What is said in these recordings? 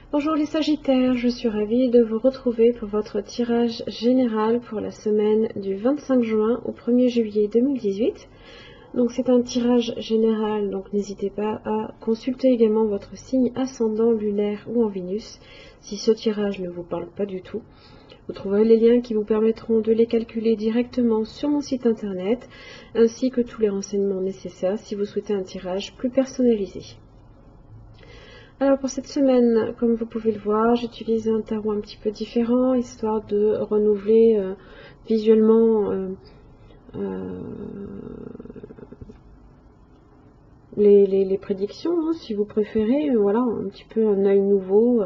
Bonjour les Sagittaires, je suis ravie de vous retrouver pour votre tirage général pour la semaine du 25 juin au 1er juillet 2018. Donc c'est un tirage général, donc n'hésitez pas à consulter également votre signe ascendant, lunaire ou en Vénus si ce tirage ne vous parle pas du tout. Vous trouverez les liens qui vous permettront de les calculer directement sur mon site internet, ainsi que tous les renseignements nécessaires si vous souhaitez un tirage plus personnalisé. Alors pour cette semaine, comme vous pouvez le voir, j'utilise un tarot un petit peu différent, histoire de renouveler visuellement les prédictions, hein, si vous préférez. Voilà, un petit peu un œil nouveau,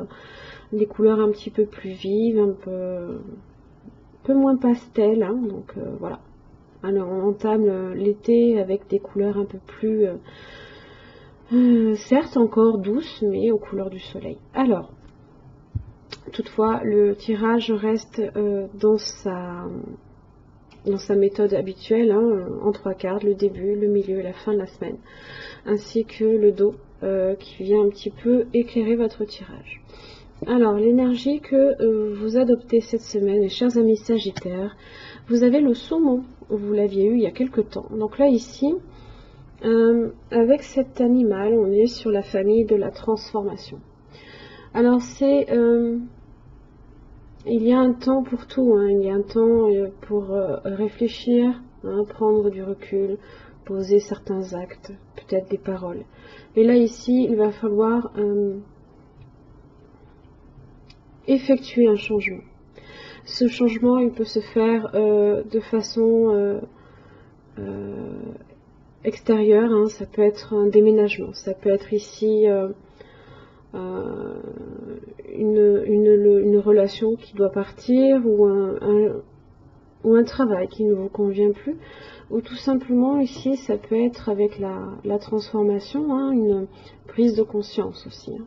des couleurs un petit peu plus vives, un peu moins pastel, hein, donc voilà. Alors on entame l'été avec des couleurs un peu plus... certes encore douces, mais aux couleurs du soleil. Alors, toutefois, le tirage reste dans sa méthode habituelle, hein, en 3 cartes, le début, le milieu et la fin de la semaine, ainsi que le dos qui vient un petit peu éclairer votre tirage. Alors, l'énergie que vous adoptez cette semaine, mes chers amis Sagittaires, vous avez le saumon, vous l'aviez eu il y a quelque temps. Donc là, ici, avec cet animal, on est sur la famille de la transformation. Alors c'est... il y a un temps pour tout, hein. Il y a un temps pour réfléchir, hein, prendre du recul, poser certains actes, peut-être des paroles. Mais là ici, il va falloir effectuer un changement. Ce changement, il peut se faire de façon extérieure, hein. Ça peut être un déménagement, ça peut être ici une relation qui doit partir, ou un travail qui ne vous convient plus, ou tout simplement ici ça peut être avec la transformation, hein, une prise de conscience aussi, hein.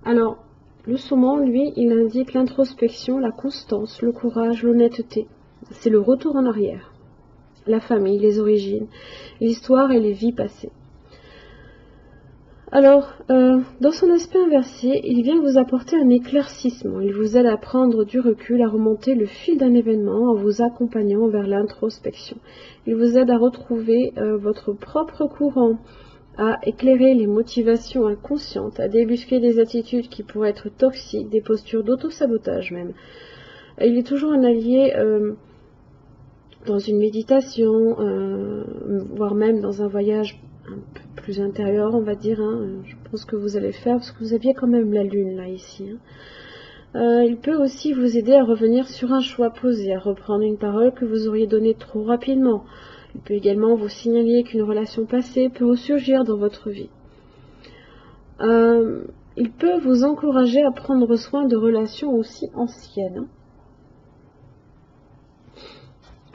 Alors le saumon, lui, il indique l'introspection, la constance, le courage, l'honnêteté. C'est le retour en arrière, la famille, les origines, l'histoire et les vies passées. Alors, dans son aspect inversé, il vient vous apporter un éclaircissement. Il vous aide à prendre du recul, à remonter le fil d'un événement en vous accompagnant vers l'introspection. Il vous aide à retrouver votre propre courant, à éclairer les motivations inconscientes, à débusquer des attitudes qui pourraient être toxiques, des postures d'auto-sabotage même. Il est toujours un allié dans une méditation, voire même dans un voyage un peu plus intérieur, on va dire, hein. Je pense que vous allez le faire parce que vous aviez quand même la lune là ici, hein. Il peut aussi vous aider à revenir sur un choix posé, à reprendre une parole que vous auriez donnée trop rapidement. Il peut également vous signaler qu'une relation passée peut ressurgir dans votre vie. Il peut vous encourager à prendre soin de relations aussi anciennes, hein.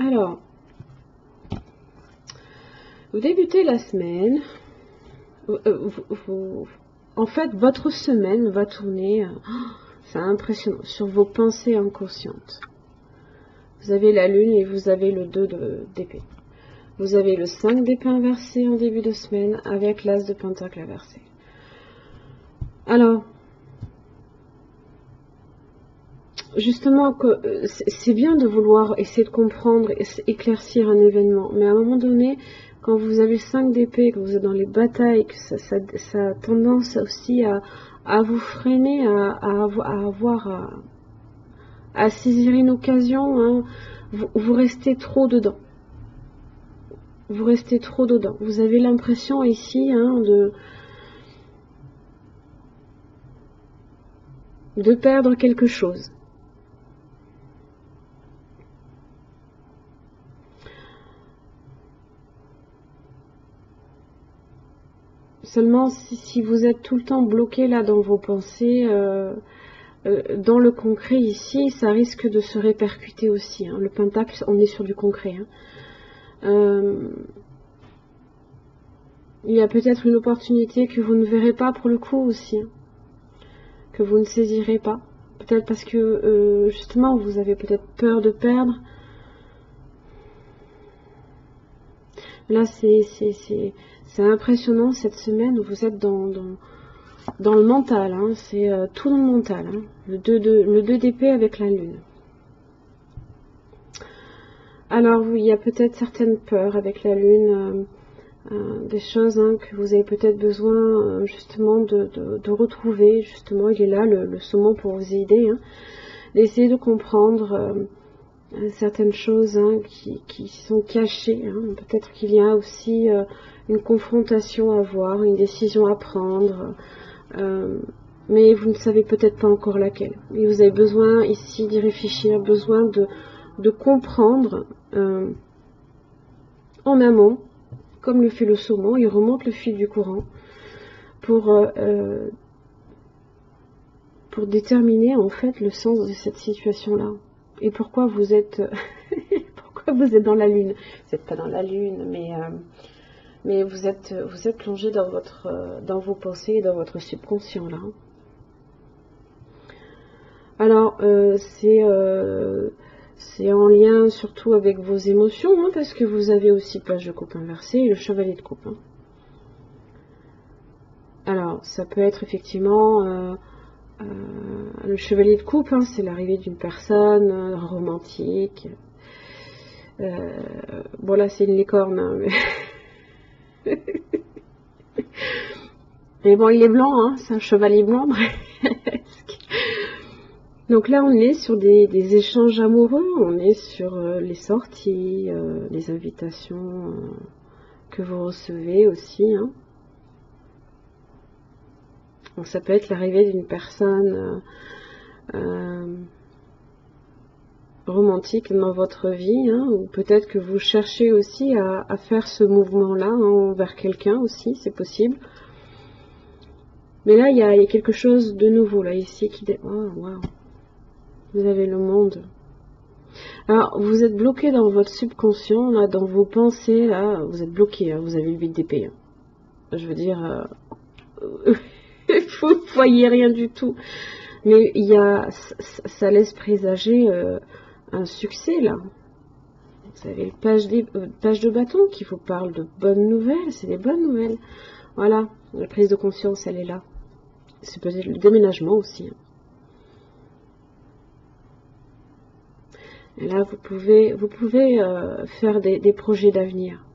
Alors, vous débutez la semaine, en fait, votre semaine va tourner, c'est impressionnant, sur vos pensées inconscientes. Vous avez la lune et vous avez le 2 d'épée. Vous avez le 5 d'épée inversé en début de semaine avec l'as de pentacle inversé. Alors, justement, c'est bien de vouloir essayer de comprendre, éclaircir un événement, mais à un moment donné, quand vous avez le 5 d'épée, que vous êtes dans les batailles, que ça a tendance aussi à vous freiner, à saisir une occasion, hein, vous restez trop dedans. Vous restez trop dedans. Vous avez l'impression ici, hein, de perdre quelque chose. Seulement, si vous êtes tout le temps bloqué là dans vos pensées, dans le concret ici, ça risque de se répercuter aussi, hein. Le pentacle, on est sur du concret, hein. Il y a peut-être une opportunité que vous ne verrez pas pour le coup aussi, hein, que vous ne saisirez pas. Peut-être parce que justement vous avez peut-être peur de perdre. Là c'est impressionnant cette semaine où vous êtes dans dans le mental, hein, c'est tout dans le mental, hein, le 2 d'épée avec la lune. Alors oui, il y a peut-être certaines peurs avec la lune, des choses hein, que vous avez peut-être besoin justement de retrouver, justement il est là le saumon pour vous aider, hein, d'essayer de comprendre certaines choses hein, qui sont cachées, hein. Peut-être qu'il y a aussi une confrontation à voir, une décision à prendre, mais vous ne savez peut-être pas encore laquelle. Et vous avez besoin ici d'y réfléchir, besoin de comprendre en amont, comme le fait le saumon, il remonte le fil du courant pour déterminer en fait le sens de cette situation-là. Et pourquoi vous êtes pourquoi vous êtes dans la lune. Vous n'êtes pas dans la lune, mais vous êtes plongé dans vos pensées et dans votre subconscient là. Alors c'est en lien surtout avec vos émotions, hein, parce que vous avez aussi page de coupe inversée et le chevalier de coupe. Hein. Alors ça peut être effectivement le chevalier de coupe, hein, c'est l'arrivée d'une personne romantique. Bon là c'est une licorne, hein, mais... mais bon il est blanc, hein, c'est un chevalier blanc. Donc là on est sur des échanges amoureux, on est sur les sorties, les invitations que vous recevez aussi. Hein. Donc ça peut être l'arrivée d'une personne romantique dans votre vie, hein, ou peut-être que vous cherchez aussi à faire ce mouvement-là hein, vers quelqu'un aussi, c'est possible. Mais là, il y a quelque chose de nouveau, là, ici, qui... Oh, wow. Vous avez le monde. Alors, vous êtes bloqué dans votre subconscient, là, dans vos pensées, là, vous êtes bloqué, hein, vous avez le 8 d'épée. Hein. Je veux dire, vous ne voyez rien du tout. Mais il y a, ça laisse présager un succès, là. Vous avez le page de bâton qui vous parle de bonnes nouvelles, c'est des bonnes nouvelles. Voilà, la prise de conscience, elle est là. C'est peut-être le déménagement aussi. Et là, vous pouvez faire des projets d'avenir.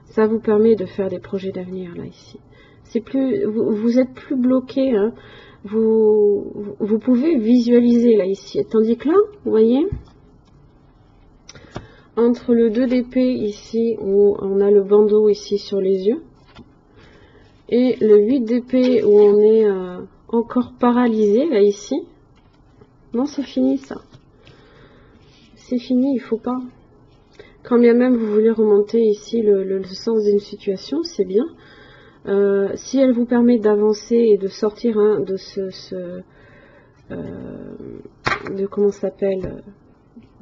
Ça vous permet de faire des projets d'avenir, là, ici. C'est plus, vous êtes plus bloqué, hein. Vous pouvez visualiser, là, ici. Tandis que là, vous voyez, entre le 2 d'épée, ici, où on a le bandeau, ici, sur les yeux, et le 8 d'épée, où on est encore paralysé, là, ici. Non, c'est fini, ça. C'est fini, il faut pas. Quand bien même vous voulez remonter ici le sens d'une situation, c'est bien. Si elle vous permet d'avancer et de sortir hein, de de comment ça s'appelle,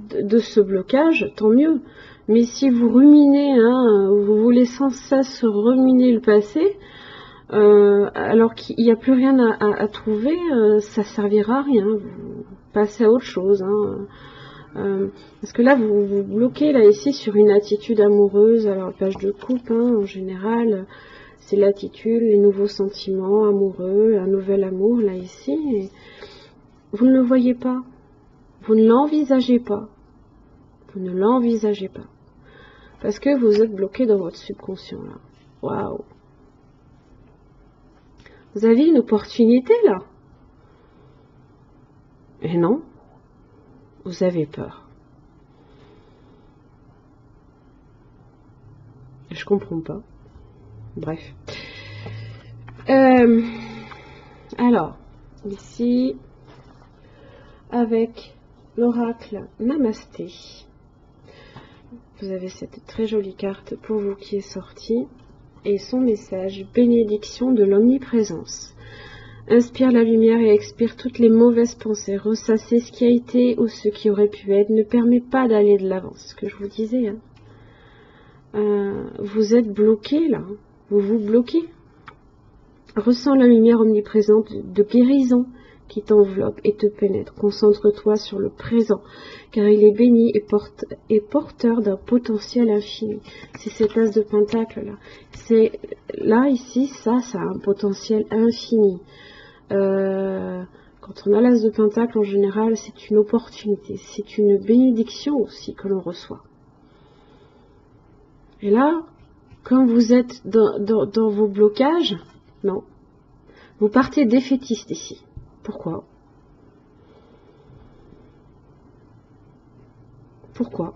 de ce blocage, tant mieux. Mais si vous ruminez, hein, vous voulez sans cesse ruminer le passé, alors qu'il n'y a plus rien à trouver, ça servira à rien. Vous passez à autre chose. Hein. Parce que là vous bloquez là ici sur une attitude amoureuse. Alors la page de coupe hein, en général c'est l'attitude, les nouveaux sentiments amoureux, un nouvel amour là ici, et vous ne le voyez pas, vous ne l'envisagez pas, vous ne l'envisagez pas parce que vous êtes bloqué dans votre subconscient là. Waouh, vous avez une opportunité là, et non, vous avez peur. Je comprends pas. Bref. Alors, ici, avec l'oracle Namasté, vous avez cette très jolie carte pour vous qui est sortie, et son message, bénédiction de l'omniprésence. Inspire la lumière et expire toutes les mauvaises pensées. Ressasser ce qui a été ou ce qui aurait pu être ne permet pas d'aller de l'avant. C'est ce que je vous disais. Hein. Vous êtes bloqué là. Vous vous bloquez. Ressens la lumière omniprésente de guérison qui t'enveloppe et te pénètre. Concentre-toi sur le présent, car il est béni et porteur d'un potentiel infini. C'est cet as de pentacle là. C'est là, ici, ça a un potentiel infini. Quand on a l'as de pentacle, en général, c'est une opportunité, c'est une bénédiction aussi que l'on reçoit. Et là, quand vous êtes dans vos blocages, non, vous partez défaitiste ici. Pourquoi? Pourquoi?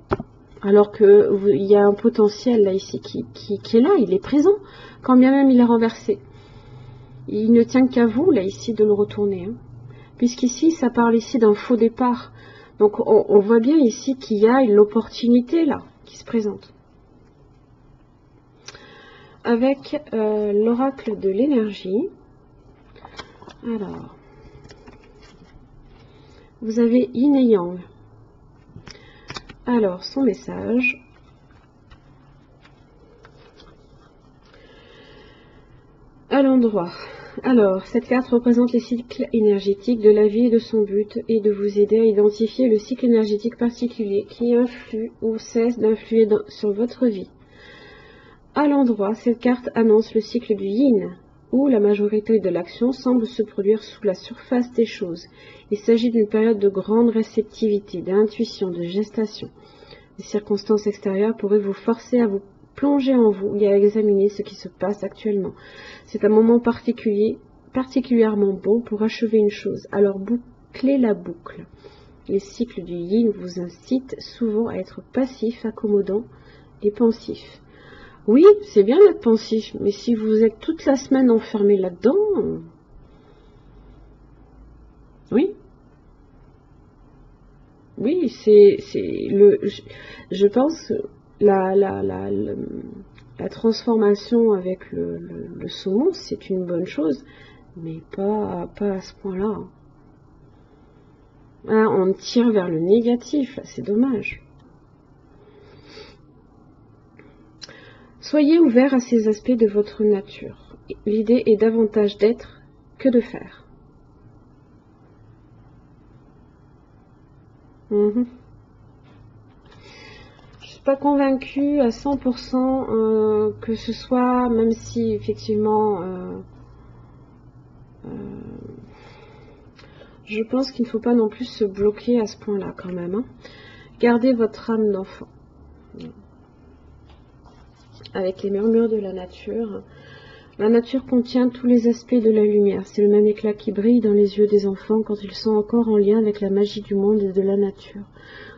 Alors que il y a un potentiel là ici qui est là, il est présent, quand bien même il est renversé. Il ne tient qu'à vous là ici de le retourner, hein. Puisqu'ici ça parle ici d'un faux départ. Donc on voit bien ici qu'il y a l'opportunité là qui se présente. Avec l'oracle de l'énergie, alors vous avez Yin et Yang. Alors son message. À l'endroit. Alors, cette carte représente les cycles énergétiques de la vie et de son but est de vous aider à identifier le cycle énergétique particulier qui influe ou cesse d'influer sur votre vie. À l'endroit, cette carte annonce le cycle du yin, où la majorité de l'action semble se produire sous la surface des choses. Il s'agit d'une période de grande réceptivité, d'intuition, de gestation. Les circonstances extérieures pourraient vous forcer à vous plonger en vous et à examiner ce qui se passe actuellement. C'est un moment particulièrement bon pour achever une chose, alors bouclez la boucle. Les cycles du yin vous incitent souvent à être passif, accommodant et pensif. Oui, c'est bien d'être pensif, mais si vous êtes toute la semaine enfermé là-dedans, oui, je pense la transformation avec le saumon, c'est une bonne chose, mais pas à ce point-là. Hein, on tire vers le négatif, c'est dommage. Soyez ouvert à ces aspects de votre nature. L'idée est davantage d'être que de faire. Je suis pas convaincue à 100% que ce soit, même si effectivement je pense qu'il ne faut pas non plus se bloquer à ce point-là quand même, hein. Gardez votre âme d'enfant. Avec les murmures de la nature. La nature contient tous les aspects de la lumière. C'est le même éclat qui brille dans les yeux des enfants quand ils sont encore en lien avec la magie du monde et de la nature.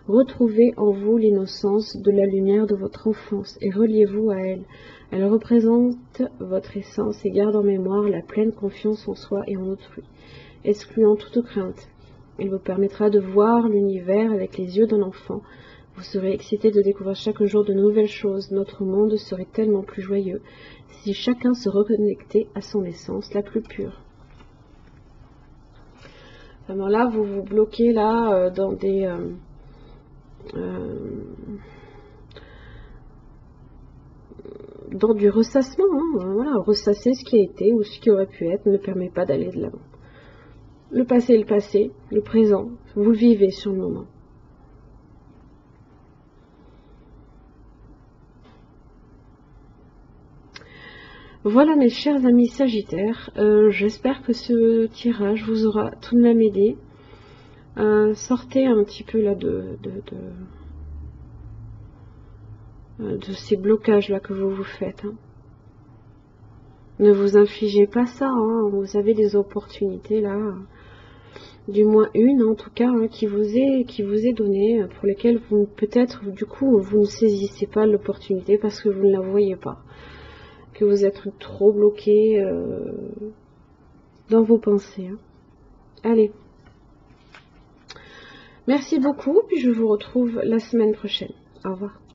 Retrouvez en vous l'innocence de la lumière de votre enfance et reliez-vous à elle. Elle représente votre essence et garde en mémoire la pleine confiance en soi et en autrui, excluant toute crainte. Elle vous permettra de voir l'univers avec les yeux d'un enfant. Vous serez excité de découvrir chaque jour de nouvelles choses. Notre monde serait tellement plus joyeux si chacun se reconnectait à son essence la plus pure. Vraiment là, vous vous bloquez là dans des... dans du ressassement, hein. Voilà, ressasser ce qui a été ou ce qui aurait pu être ne permet pas d'aller de l'avant. Le passé est le passé, le présent, vous le vivez sur le moment. Voilà mes chers amis Sagittaires, j'espère que ce tirage vous aura tout de même aidé. Sortez un petit peu là de ces blocages là que vous vous faites, hein. Ne vous infligez pas ça, hein. Vous avez des opportunités là, du moins une en tout cas, hein, qui vous est donnée, pour lesquelles vous peut-être du coup vous ne saisissez pas l'opportunité parce que vous ne la voyez pas, que vous êtes trop bloqué dans vos pensées, hein. Allez, merci beaucoup, puis je vous retrouve la semaine prochaine. Au revoir.